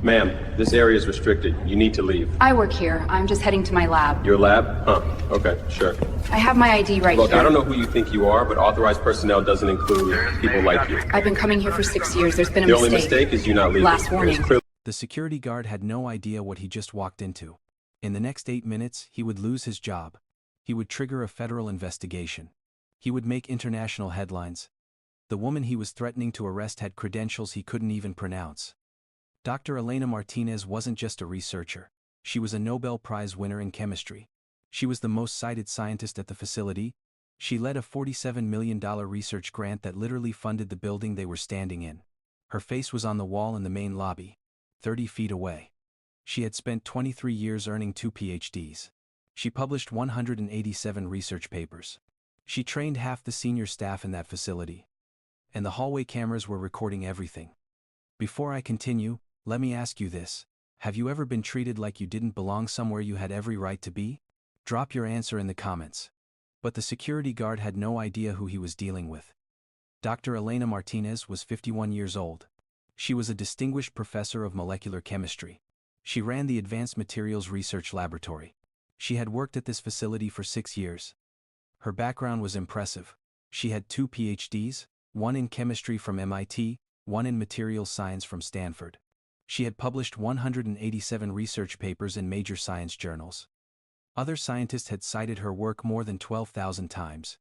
Ma'am, this area is restricted. You need to leave. I work here. I'm just heading to my lab. Your lab? Huh. Okay, sure. I have my ID right Look, here. I don't know who you think you are, but authorized personnel doesn't include people like you. I've been coming here for 6 years. There's been a The mistake. only mistake is you not leaving. Last warning. The security guard had no idea what he just walked into. In the next 8 minutes, he would lose his job. He would trigger a federal investigation. He would make international headlines. The woman he was threatening to arrest had credentials he couldn't even pronounce. Dr. Elena Martinez wasn't just a researcher. She was a Nobel Prize winner in chemistry. She was the most cited scientist at the facility. She led a $47 million research grant that literally funded the building they were standing in. Her face was on the wall in the main lobby, 30 feet away. She had spent 23 years earning 2 PhDs. She published 187 research papers. She trained half the senior staff in that facility. And the hallway cameras were recording everything. Before I continue, let me ask you this. Have you ever been treated like you didn't belong somewhere you had every right to be? Drop your answer in the comments. But the security guard had no idea who he was dealing with. Dr. Elena Martinez was 51 years old. She was a distinguished professor of molecular chemistry. She ran the Advanced Materials Research Laboratory. She had worked at this facility for 6 years. Her background was impressive. She had 2 PhDs, one in chemistry from MIT, one in materials science from Stanford. She had published 187 research papers in major science journals. Other scientists had cited her work more than 12,000 times.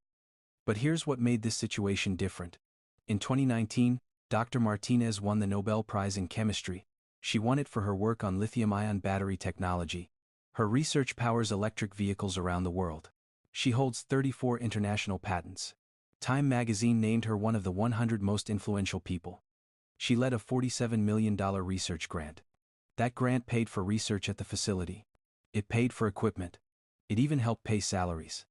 But here's what made this situation different. In 2019, Dr. Martinez won the Nobel Prize in Chemistry. She won it for her work on lithium-ion battery technology. Her research powers electric vehicles around the world. She holds 34 international patents. Time magazine named her one of the 100 most influential people. She led a $47 million research grant. That grant paid for research at the facility. It paid for equipment. It even helped pay salaries.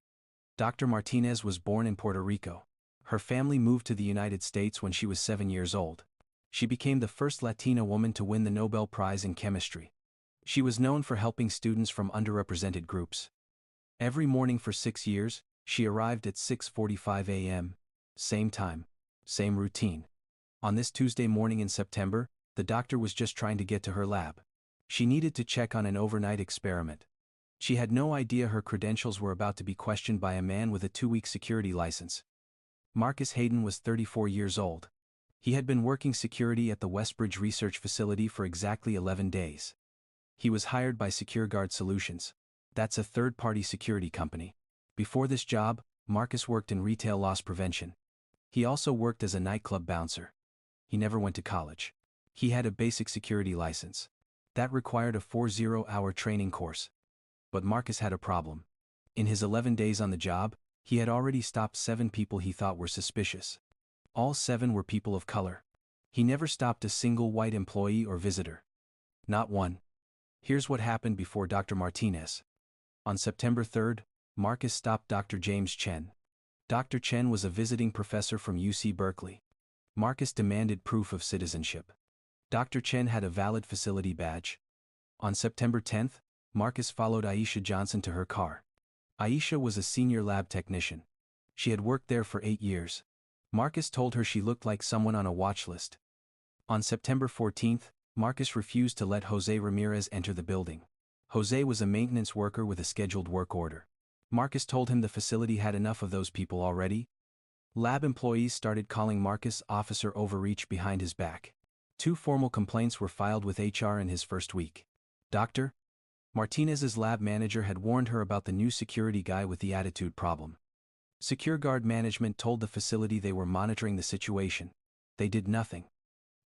Dr. Martinez was born in Puerto Rico. Her family moved to the United States when she was 7 years old. She became the first Latina woman to win the Nobel Prize in Chemistry. She was known for helping students from underrepresented groups. Every morning for 6 years, she arrived at 6:45 a.m. Same time, same routine. On this Tuesday morning in September, the doctor was just trying to get to her lab. She needed to check on an overnight experiment. She had no idea her credentials were about to be questioned by a man with a 2-week security license. Marcus Hayden was 34 years old. He had been working security at the Westbridge Research Facility for exactly 11 days. He was hired by SecureGuard Solutions. That's a third-party security company. Before this job, Marcus worked in retail loss prevention. He also worked as a nightclub bouncer. He never went to college. He had a basic security license. That required a 40-hour training course. But Marcus had a problem. In his 11 days on the job, he had already stopped 7 people he thought were suspicious. All 7 were people of color. He never stopped a single white employee or visitor. Not one. Here's what happened before Dr. Martinez. On September 3rd, Marcus stopped Dr. James Chen. Dr. Chen was a visiting professor from UC Berkeley. Marcus demanded proof of citizenship. Dr. Chen had a valid facility badge. On September 10th, Marcus followed Aisha Johnson to her car. Aisha was a senior lab technician. She had worked there for 8 years. Marcus told her she looked like someone on a watch list. On September 14th, Marcus refused to let Jose Ramirez enter the building. Jose was a maintenance worker with a scheduled work order. Marcus told him the facility had enough of those people already. Lab employees started calling Marcus Officer Overreach behind his back. 2 formal complaints were filed with HR in his first week. Dr. Martinez's lab manager had warned her about the new security guy with the attitude problem. SecureGuard management told the facility they were monitoring the situation. They did nothing.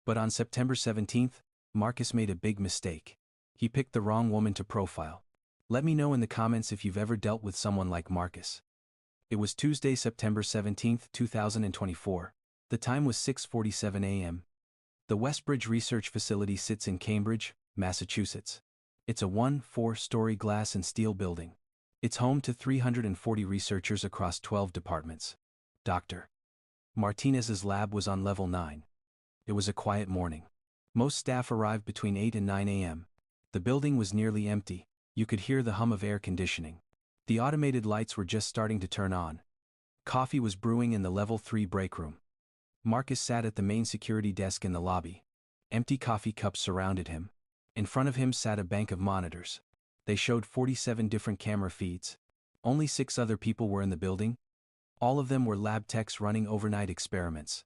But on September 17th, Marcus made a big mistake. He picked the wrong woman to profile. Let me know in the comments if you've ever dealt with someone like Marcus. It was Tuesday, September 17, 2024. The time was 6:47 a.m. The Westbridge Research Facility sits in Cambridge, Massachusetts. It's a 4-story glass and steel building. It's home to 340 researchers across 12 departments. Dr. Martinez's lab was on level 9. It was a quiet morning. Most staff arrived between 8 and 9 a.m. The building was nearly empty. You could hear the hum of air conditioning. The automated lights were just starting to turn on. Coffee was brewing in the level 3 break room. Marcus sat at the main security desk in the lobby. Empty coffee cups surrounded him. In front of him sat a bank of monitors. They showed 47 different camera feeds. Only 6 other people were in the building. All of them were lab techs running overnight experiments.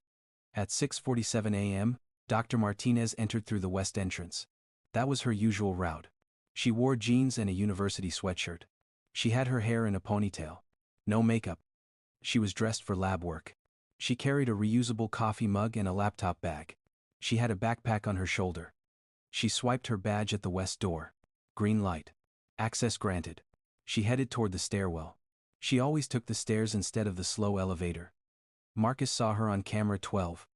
At 6:47 a.m., Dr. Martinez entered through the west entrance. That was her usual route. She wore jeans and a university sweatshirt. She had her hair in a ponytail. No makeup. She was dressed for lab work. She carried a reusable coffee mug and a laptop bag. She had a backpack on her shoulder. She swiped her badge at the west door. Green light. Access granted. She headed toward the stairwell. She always took the stairs instead of the slow elevator. Marcus saw her on camera 12.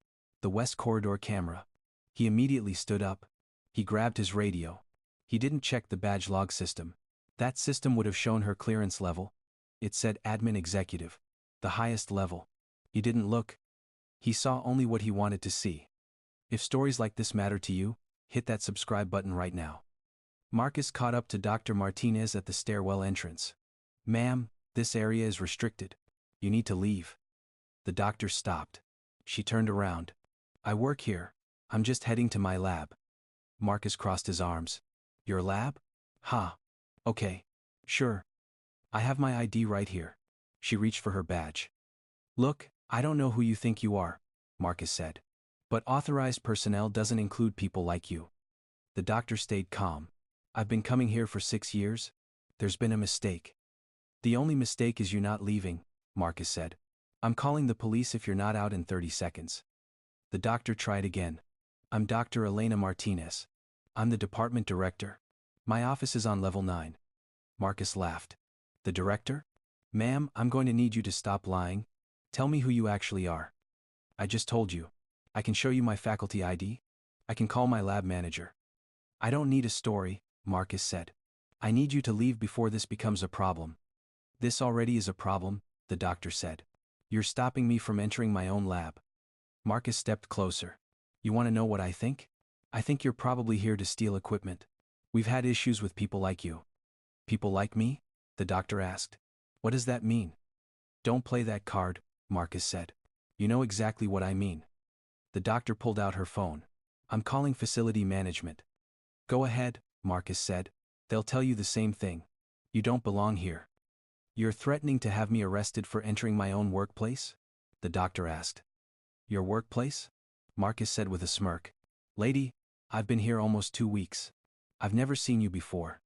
The west corridor camera. He immediately stood up. He grabbed his radio. He didn't check the badge log system. That system would have shown her clearance level. It said admin executive. The highest level. He didn't look. He saw only what he wanted to see. If stories like this matter to you, hit that subscribe button right now. Marcus caught up to Dr. Martinez at the stairwell entrance. "Ma'am, this area is restricted. You need to leave." The doctor stopped. She turned around. "I work here. I'm just heading to my lab." Marcus crossed his arms. "Your lab? Huh. Okay. Sure. I have my ID right here." She reached for her badge. "Look, I don't know who you think you are," Marcus said. "But authorized personnel doesn't include people like you." The doctor stayed calm. "I've been coming here for 6 years. There's been a mistake." "The only mistake is you not leaving," Marcus said. "I'm calling the police if you're not out in 30 seconds. The doctor tried again. "I'm Dr. Elena Martinez. I'm the department director. My office is on level 9. Marcus laughed. "The director? Ma'am, I'm going to need you to stop lying. Tell me who you actually are." "I just told you. I can show you my faculty ID. I can call my lab manager." "I don't need a story," Marcus said. "I need you to leave before this becomes a problem." "This already is a problem," the doctor said. "You're stopping me from entering my own lab." Marcus stepped closer. "You want to know what I think? I think you're probably here to steal equipment. We've had issues with people like you." "People like me?" the doctor asked. "What does that mean?" "Don't play that card," Marcus said. "You know exactly what I mean." The doctor pulled out her phone. "I'm calling facility management." "Go ahead," Marcus said. "They'll tell you the same thing. You don't belong here." "You're threatening to have me arrested for entering my own workplace?" the doctor asked. "Your workplace?" Marcus said with a smirk. "Lady, I've been here almost 2 weeks. I've never seen you before."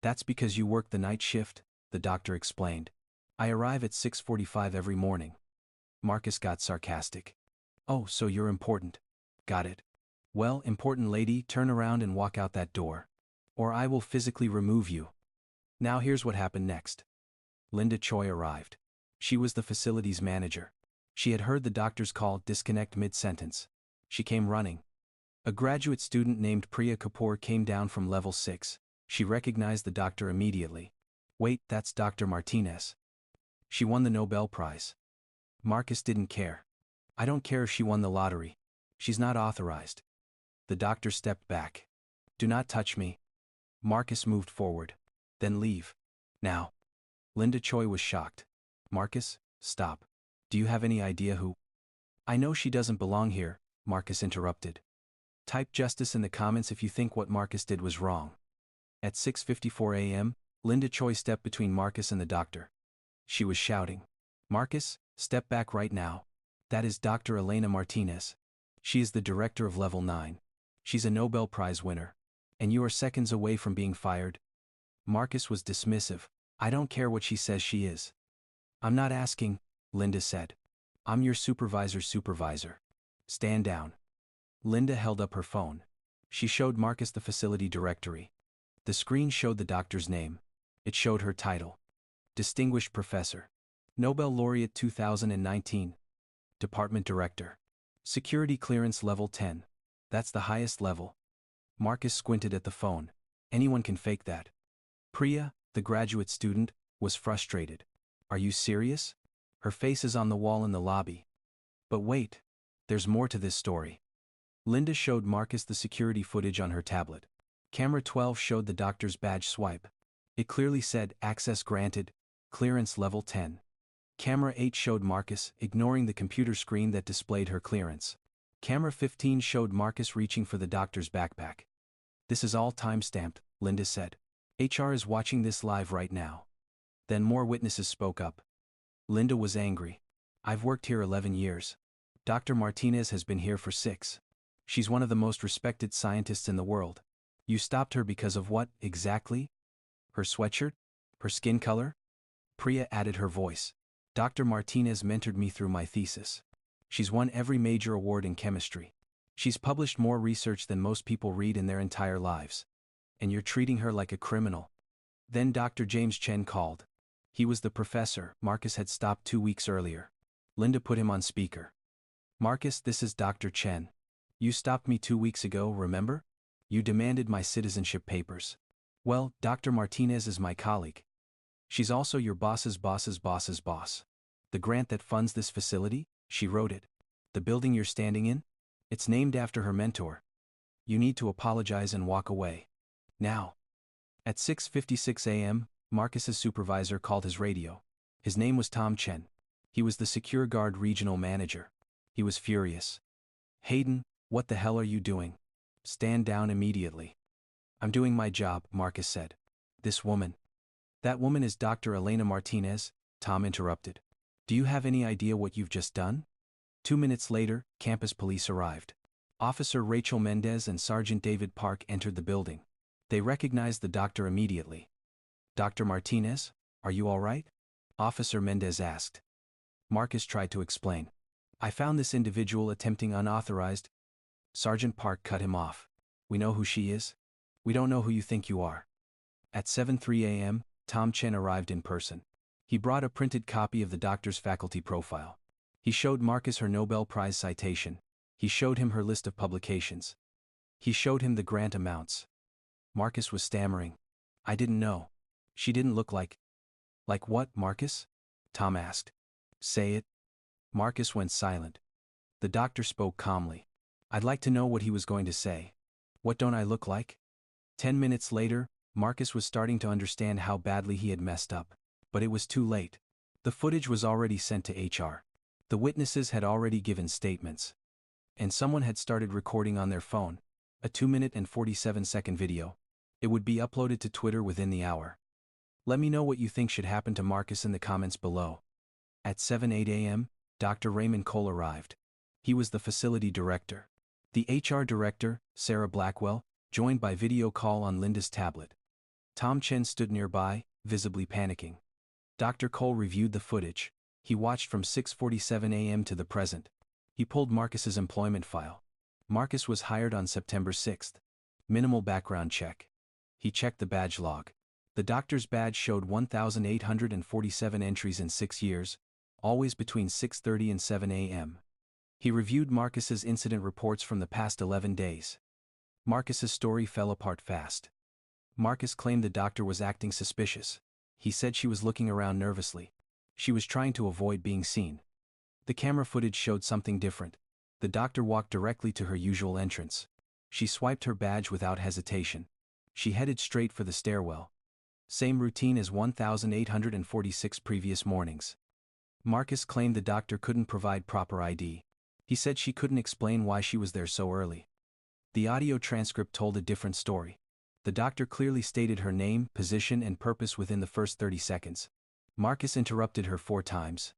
"That's because you work the night shift," the doctor explained. "I arrive at 6:45 every morning." Marcus got sarcastic. "Oh, so you're important. Got it. Well, important lady, turn around and walk out that door. Or I will physically remove you." Now here's what happened next. Linda Choi arrived. She was the facilities manager. She had heard the doctor's call disconnect mid-sentence. She came running. A graduate student named Priya Kapoor came down from level 6. She recognized the doctor immediately. "Wait, that's Dr. Martinez. She won the Nobel Prize." Marcus didn't care. "I don't care if she won the lottery. She's not authorized." The doctor stepped back. "Do not touch me." Marcus moved forward. "Then leave. Now." Linda Choi was shocked. "Marcus, stop. Do you have any idea who?" "I know she doesn't belong here," Marcus interrupted. "Type justice in the comments if you think what Marcus did was wrong." At 6:54 a.m., Linda Choi stepped between Marcus and the doctor. She was shouting, "Marcus, step back right now. That is Dr. Elena Martinez. She is the director of level 9. She's a Nobel Prize winner. And you are seconds away from being fired." Marcus was dismissive. "I don't care what she says she is." "I'm not asking," Linda said. "I'm your supervisor's supervisor. Stand down." Linda held up her phone. She showed Marcus the facility directory. The screen showed the doctor's name. It showed her title. Distinguished Professor. Nobel Laureate 2019. Department Director. Security Clearance Level 10. That's the highest level. Marcus squinted at the phone. Anyone can fake that. Priya, the graduate student, was frustrated. "Are you serious? Her face is on the wall in the lobby." "But wait. There's more to this story." Linda showed Marcus the security footage on her tablet. Camera 12 showed the doctor's badge swipe. It clearly said, "Access granted, clearance level 10. Camera 8 showed Marcus ignoring the computer screen that displayed her clearance. Camera 15 showed Marcus reaching for the doctor's backpack. This is all time-stamped, Linda said. HR is watching this live right now. Then more witnesses spoke up. Linda was angry. I've worked here 11 years. Dr. Martinez has been here for 6. She's one of the most respected scientists in the world. You stopped her because of what, exactly? Her sweatshirt? Her skin color? Priya added her voice. Dr. Martinez mentored me through my thesis. She's won every major award in chemistry. She's published more research than most people read in their entire lives. And you're treating her like a criminal. Then Dr. James Chen called. He was the professor Marcus had stopped 2 weeks earlier. Linda put him on speaker. Marcus, this is Dr. Chen. You stopped me 2 weeks ago, remember? You demanded my citizenship papers. Well, Dr. Martinez is my colleague. She's also your boss's boss's boss's boss. The grant that funds this facility, she wrote it. The building you're standing in? It's named after her mentor. You need to apologize and walk away. Now. At 6:56 a.m., Marcus's supervisor called his radio. His name was Tom Chen. He was the Secure Guard regional manager. He was furious. Hayden, what the hell are you doing? Stand down immediately. I'm doing my job, Marcus said. This woman. That woman is Dr. Elena Martinez, Tom interrupted. Do you have any idea what you've just done? 2 minutes later, campus police arrived. Officer Rachel Mendez and Sergeant David Park entered the building. They recognized the doctor immediately. Dr. Martinez, are you all right? Officer Mendez asked. Marcus tried to explain. I found this individual attempting unauthorized. Sergeant Park cut him off. We know who she is. We don't know who you think you are. At 7:03 a.m., Tom Chen arrived in person. He brought a printed copy of the doctor's faculty profile. He showed Marcus her Nobel Prize citation. He showed him her list of publications. He showed him the grant amounts. Marcus was stammering. I didn't know. She didn't look like. Like what, Marcus? Tom asked. Say it. Marcus went silent. The doctor spoke calmly. I'd like to know what he was going to say. What don't I look like? 10 minutes later, Marcus was starting to understand how badly he had messed up. But it was too late. The footage was already sent to HR. The witnesses had already given statements. And someone had started recording on their phone. A 2-minute and 47-second video. It would be uploaded to Twitter within the hour. Let me know what you think should happen to Marcus in the comments below. At 7:08 a.m., Dr. Raymond Cole arrived. He was the facility director. The HR director, Sarah Blackwell, joined by video call on Linda's tablet. Tom Chen stood nearby, visibly panicking. Dr. Cole reviewed the footage. He watched from 6:47 a.m. to the present. He pulled Marcus's employment file. Marcus was hired on September 6th. Minimal background check. He checked the badge log. The doctor's badge showed 1,847 entries in 6 years, always between 6:30 and 7 a.m. He reviewed Marcus's incident reports from the past 11 days. Marcus's story fell apart fast. Marcus claimed the doctor was acting suspicious. He said she was looking around nervously. She was trying to avoid being seen. The camera footage showed something different. The doctor walked directly to her usual entrance. She swiped her badge without hesitation. She headed straight for the stairwell. Same routine as 1,846 previous mornings. Marcus claimed the doctor couldn't provide proper ID. He said she couldn't explain why she was there so early. The audio transcript told a different story. The doctor clearly stated her name, position, and purpose within the first 30 seconds. Marcus interrupted her 4 times.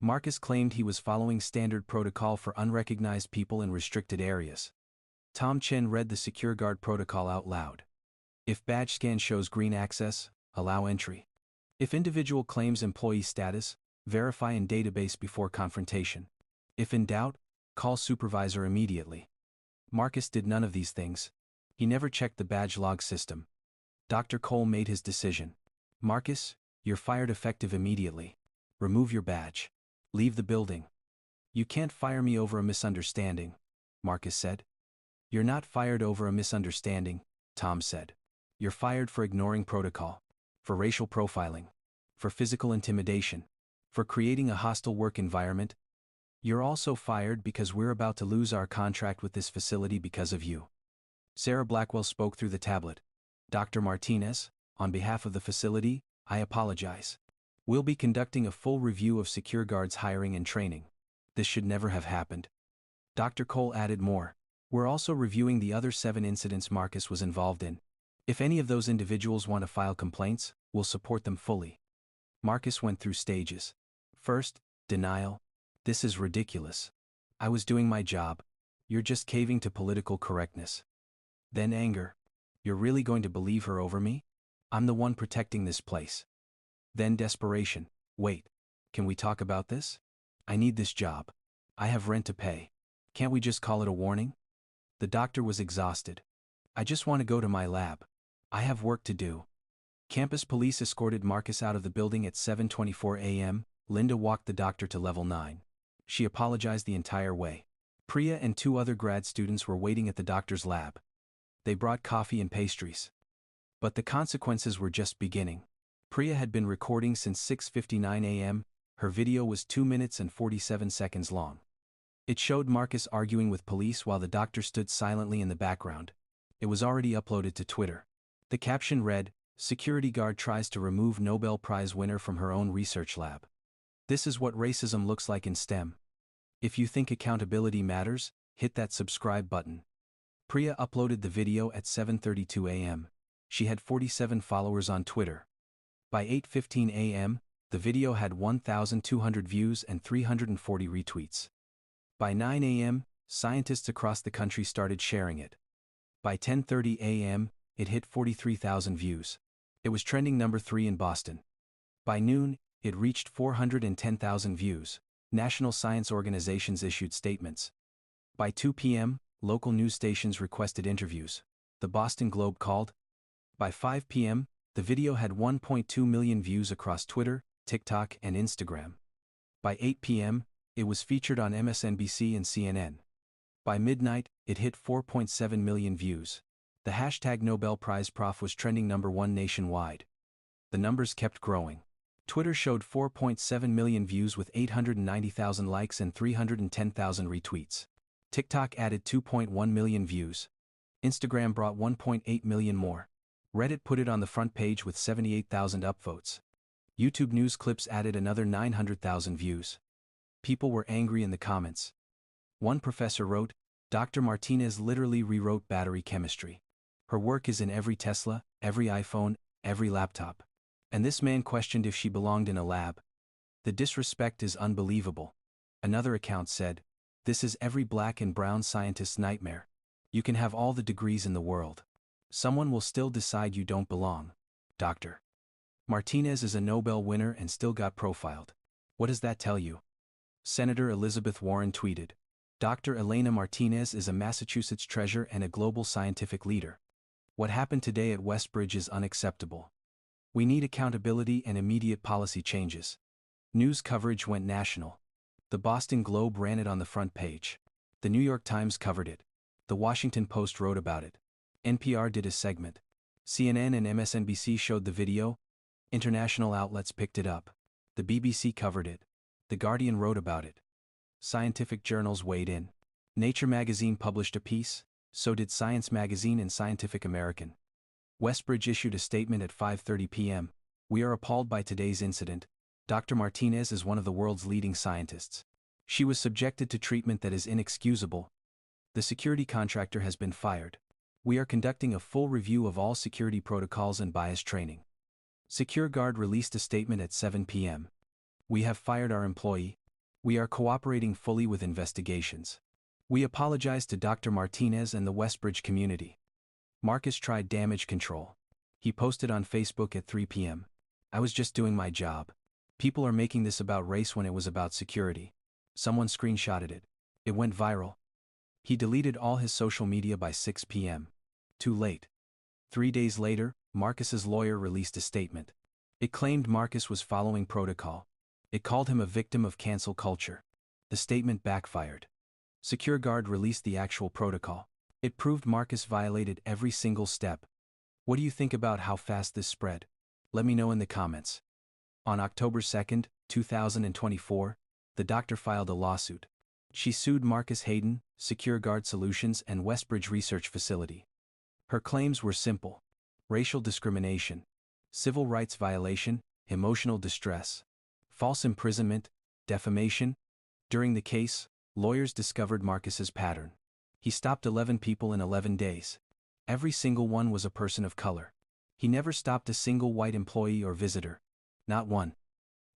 Marcus claimed he was following standard protocol for unrecognized people in restricted areas. Tom Chen read the Secure Guard protocol out loud. If badge scan shows green access, allow entry. If individual claims employee status, verify in database before confrontation. If in doubt, call supervisor immediately. Marcus did none of these things. He never checked the badge log system. Dr. Cole made his decision. Marcus, you're fired effective immediately. Remove your badge. Leave the building. You can't fire me over a misunderstanding, Marcus said. You're not fired over a misunderstanding, Tom said. You're fired for ignoring protocol, for racial profiling, for physical intimidation, for creating a hostile work environment. You're also fired because we're about to lose our contract with this facility because of you. Sarah Blackwell spoke through the tablet. Dr. Martinez, on behalf of the facility, I apologize. We'll be conducting a full review of Secure Guard's hiring and training. This should never have happened. Dr. Cole added more. We're also reviewing the other 7 incidents Marcus was involved in. If any of those individuals want to file complaints, we'll support them fully. Marcus went through stages. First, denial. This is ridiculous. I was doing my job. You're just caving to political correctness. Then anger. You're really going to believe her over me? I'm the one protecting this place. Then desperation. Wait. Can we talk about this? I need this job. I have rent to pay. Can't we just call it a warning? The doctor was exhausted. I just want to go to my lab. I have work to do. Campus police escorted Marcus out of the building at 7:24 a.m. Linda walked the doctor to level 9. She apologized the entire way. Priya and 2 other grad students were waiting at the doctor's lab. They brought coffee and pastries. But the consequences were just beginning. Priya had been recording since 6:59 a.m. Her video was 2 minutes and 47 seconds long. It showed Marcus arguing with police while the doctor stood silently in the background. It was already uploaded to Twitter. The caption read, "Security guard tries to remove Nobel Prize winner from her own research lab." This is what racism looks like in STEM. If you think accountability matters, hit that subscribe button. Priya uploaded the video at 7:32 a.m. She had 47 followers on Twitter. By 8:15 a.m., the video had 1,200 views and 340 retweets. By 9 a.m., scientists across the country started sharing it. By 10:30 a.m., it hit 43,000 views. It was trending number 3 in Boston. By noon, it reached 410,000 views. National science organizations issued statements. By 2 p.m., local news stations requested interviews. The Boston Globe called. By 5 p.m., the video had 1.2 million views across Twitter, TikTok, and Instagram. By 8 p.m., it was featured on MSNBC and CNN. By midnight, it hit 4.7 million views. The hashtag Nobel Prize Prof was trending number 1 nationwide. The numbers kept growing. Twitter showed 4.7 million views with 890,000 likes and 310,000 retweets. TikTok added 2.1 million views. Instagram brought 1.8 million more. Reddit put it on the front page with 78,000 upvotes. YouTube news clips added another 900,000 views. People were angry in the comments. One professor wrote, "Dr. Martinez literally rewrote battery chemistry. Her work is in every Tesla, every iPhone, every laptop. And this man questioned if she belonged in a lab. The disrespect is unbelievable." Another account said, "This is every black and brown scientist's nightmare. You can have all the degrees in the world. Someone will still decide you don't belong. Dr. Martinez is a Nobel winner and still got profiled. What does that tell you?" Senator Elizabeth Warren tweeted, "Dr. Elena Martinez is a Massachusetts treasure and a global scientific leader. What happened today at Westbridge is unacceptable. We need accountability and immediate policy changes." News coverage went national. The Boston Globe ran it on the front page. The New York Times covered it. The Washington Post wrote about it. NPR did a segment. CNN and MSNBC showed the video. International outlets picked it up. The BBC covered it. The Guardian wrote about it. Scientific journals weighed in. Nature magazine published a piece, so did Science magazine and Scientific American. Westbridge issued a statement at 5:30 p.m. "We are appalled by today's incident. Dr. Martinez is one of the world's leading scientists. She was subjected to treatment that is inexcusable. The security contractor has been fired. We are conducting a full review of all security protocols and bias training." SecureGuard released a statement at 7 p.m. "We have fired our employee. We are cooperating fully with investigations. We apologize to Dr. Martinez and the Westbridge community." Marcus tried damage control. He posted on Facebook at 3 p.m. "I was just doing my job. People are making this about race when it was about security." Someone screenshotted it. It went viral. He deleted all his social media by 6 p.m. Too late. 3 days later, Marcus's lawyer released a statement. It claimed Marcus was following protocol. It called him a victim of cancel culture. The statement backfired. SecureGuard released the actual protocol. It proved Marcus violated every single step. What do you think about how fast this spread? Let me know in the comments. On October 2, 2024, the doctor filed a lawsuit. She sued Marcus Hayden, SecureGuard Solutions and Westbridge Research Facility. Her claims were simple: racial discrimination, civil rights violation, emotional distress, false imprisonment, defamation. During the case, lawyers discovered Marcus's pattern. He stopped 11 people in 11 days. Every single one was a person of color. He never stopped a single white employee or visitor. Not one.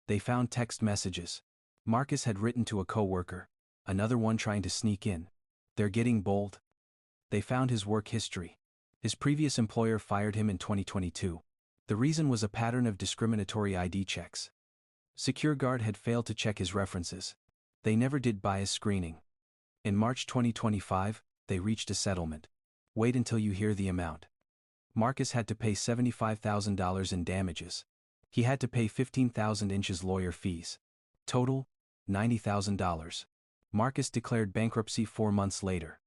They found text messages. Marcus had written to a coworker. Another one trying to sneak in. They're getting bold. They found his work history. His previous employer fired him in 2022. The reason was a pattern of discriminatory ID checks. SecureGuard had failed to check his references. They never did bias screening. In March 2025, they reached a settlement. Wait until you hear the amount. Marcus had to pay $75,000 in damages. He had to pay 15,000 inches lawyer fees. Total, $90,000. Marcus declared bankruptcy 4 months later.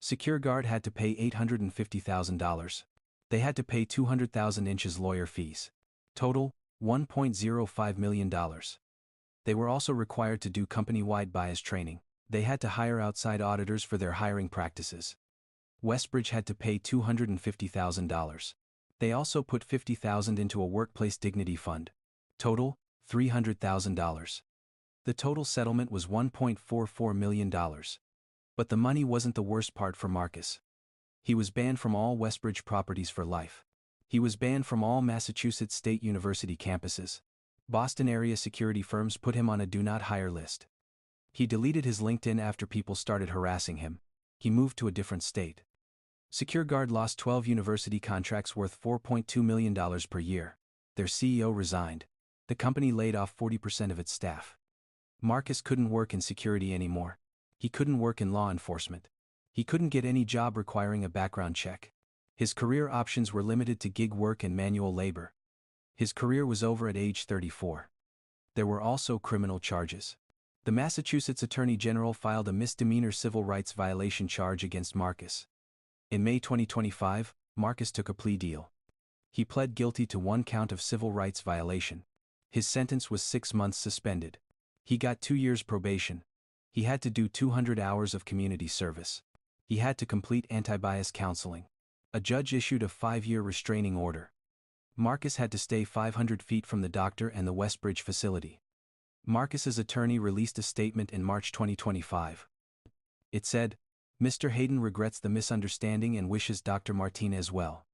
SecureGuard had to pay $850,000. They had to pay 200,000 inches lawyer fees. Total, $1.05 million. They were also required to do company-wide bias training. They had to hire outside auditors for their hiring practices. Westbridge had to pay $250,000. They also put $50,000 into a workplace dignity fund. Total, $300,000. The total settlement was $1.44 million. But the money wasn't the worst part for Marcus. He was banned from all Westbridge properties for life. He was banned from all Massachusetts State University campuses. Boston area security firms put him on a do not hire list. He deleted his LinkedIn after people started harassing him. He moved to a different state. SecureGuard lost 12 university contracts worth $4.2 million per year. Their CEO resigned. The company laid off 40% of its staff. Marcus couldn't work in security anymore. He couldn't work in law enforcement. He couldn't get any job requiring a background check. His career options were limited to gig work and manual labor. His career was over at age 34. There were also criminal charges. The Massachusetts Attorney General filed a misdemeanor civil rights violation charge against Marcus. In May 2025, Marcus took a plea deal. He pled guilty to 1 count of civil rights violation. His sentence was 6 months suspended. He got 2 years probation. He had to do 200 hours of community service. He had to complete anti-bias counseling. A judge issued a 5-year restraining order. Marcus had to stay 500 feet from the doctor and the Westbridge facility. Marcus's attorney released a statement in March 2025. It said, "Mr. Hayden regrets the misunderstanding and wishes Dr. Martinez well."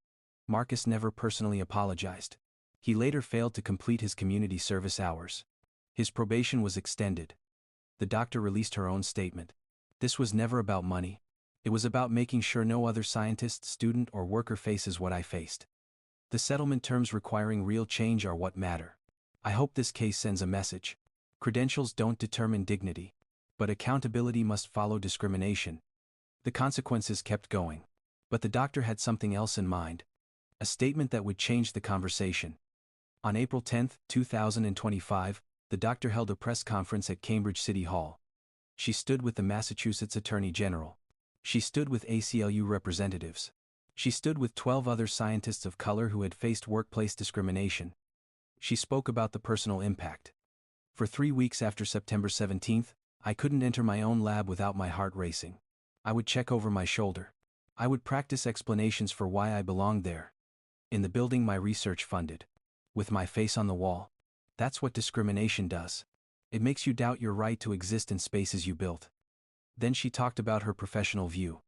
Marcus never personally apologized. He later failed to complete his community service hours. His probation was extended. The doctor released her own statement. This was never about money. It was about making sure no other scientist, student, or worker faces what I faced. The settlement terms requiring real change are what matter. I hope this case sends a message. Credentials don't determine dignity. But accountability must follow discrimination. The consequences kept going. But the doctor had something else in mind. A statement that would change the conversation. On April 10, 2025, the doctor held a press conference at Cambridge City Hall. She stood with the Massachusetts Attorney General. She stood with ACLU representatives. She stood with 12 other scientists of color who had faced workplace discrimination. She spoke about the personal impact. For 3 weeks after September 17, I couldn't enter my own lab without my heart racing. I would check over my shoulder. I would practice explanations for why I belonged there. In the building my research funded. With my face on the wall. That's what discrimination does. It makes you doubt your right to exist in spaces you built. Then she talked about her professional view.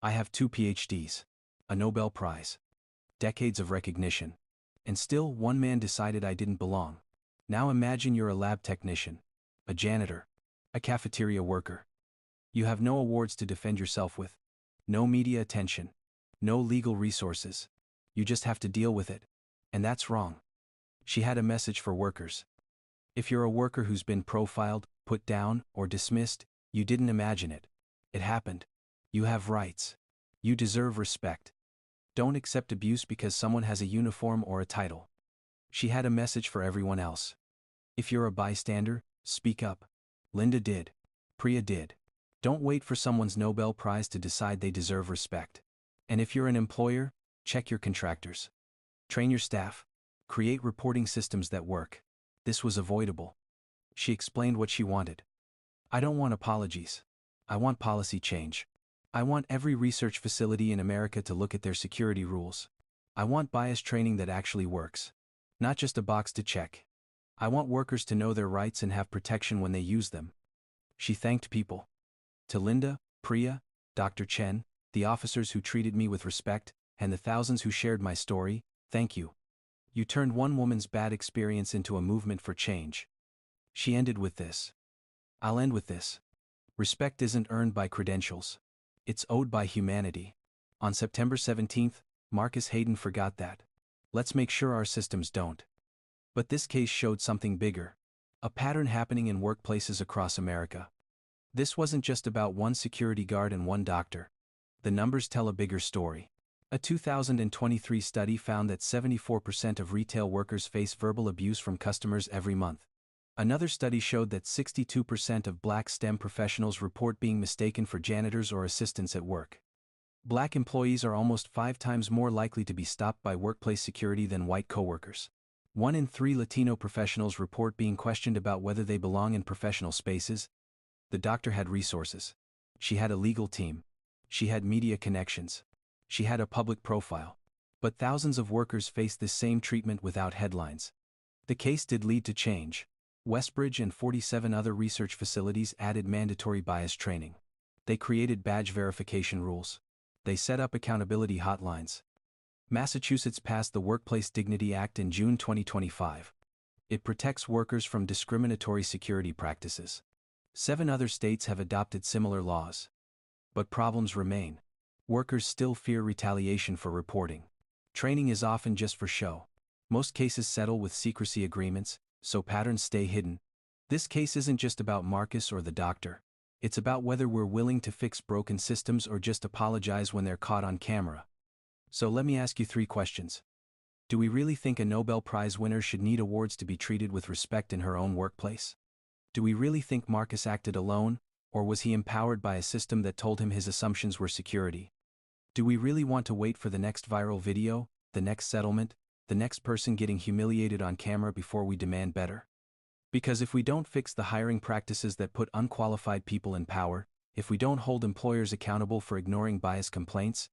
I have 2 PhDs. A Nobel Prize. Decades of recognition. And still, one man decided I didn't belong. Now imagine you're a lab technician. A janitor. A cafeteria worker. You have no awards to defend yourself with. No media attention. No legal resources. You just have to deal with it. And that's wrong. She had a message for workers. If you're a worker who's been profiled, put down, or dismissed, you didn't imagine it. It happened. You have rights. You deserve respect. Don't accept abuse because someone has a uniform or a title. She had a message for everyone else. If you're a bystander, speak up. Linda did. Priya did. Don't wait for someone's Nobel Prize to decide they deserve respect. And if you're an employer, check your contractors. Train your staff. Create reporting systems that work. This was avoidable. She explained what she wanted. I don't want apologies. I want policy change. I want every research facility in America to look at their security rules. I want bias training that actually works. Not just a box to check. I want workers to know their rights and have protection when they use them. She thanked people. To Linda, Priya, Dr. Chen, the officers who treated me with respect, and the thousands who shared my story, thank you. You turned one woman's bad experience into a movement for change. She ended with this. I'll end with this. Respect isn't earned by credentials. It's owed by humanity. On September 17th, Marcus Hayden forgot that. Let's make sure our systems don't. But this case showed something bigger. A pattern happening in workplaces across America. This wasn't just about one security guard and one doctor. The numbers tell a bigger story. A 2023 study found that 74% of retail workers face verbal abuse from customers every month. Another study showed that 62% of Black STEM professionals report being mistaken for janitors or assistants at work. Black employees are almost 5 times more likely to be stopped by workplace security than white coworkers. 1 in 3 Latino professionals report being questioned about whether they belong in professional spaces. The doctor had resources. She had a legal team. She had media connections. She had a public profile. But thousands of workers faced this same treatment without headlines. The case did lead to change. Westbridge and 47 other research facilities added mandatory bias training. They created badge verification rules. They set up accountability hotlines. Massachusetts passed the Workplace Dignity Act in June 2025. It protects workers from discriminatory security practices. 7 other states have adopted similar laws. But problems remain. Workers still fear retaliation for reporting. Training is often just for show. Most cases settle with secrecy agreements, so patterns stay hidden. This case isn't just about Marcus or the doctor. It's about whether we're willing to fix broken systems or just apologize when they're caught on camera. So let me ask you 3 questions. Do we really think a Nobel Prize winner should need awards to be treated with respect in her own workplace? Do we really think Marcus acted alone, or was he empowered by a system that told him his assumptions were security? Do we really want to wait for the next viral video, the next settlement, the next person getting humiliated on camera before we demand better? Because if we don't fix the hiring practices that put unqualified people in power, if we don't hold employers accountable for ignoring bias complaints,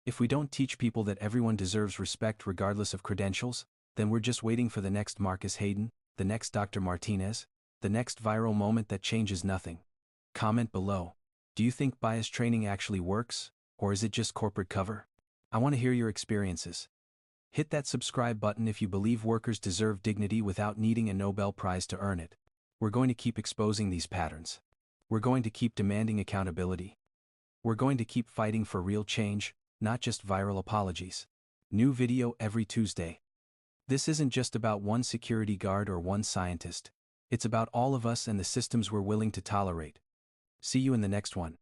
if we don't teach people that everyone deserves respect regardless of credentials, then we're just waiting for the next Marcus Hayden, the next Dr. Martinez, the next viral moment that changes nothing. Comment below. Do you think bias training actually works, or is it just corporate cover? I want to hear your experiences. Hit that subscribe button if you believe workers deserve dignity without needing a Nobel Prize to earn it. We're going to keep exposing these patterns. We're going to keep demanding accountability. We're going to keep fighting for real change, not just viral apologies. New video every Tuesday. This isn't just about one security guard or one scientist. It's about all of us and the systems we're willing to tolerate. See you in the next one.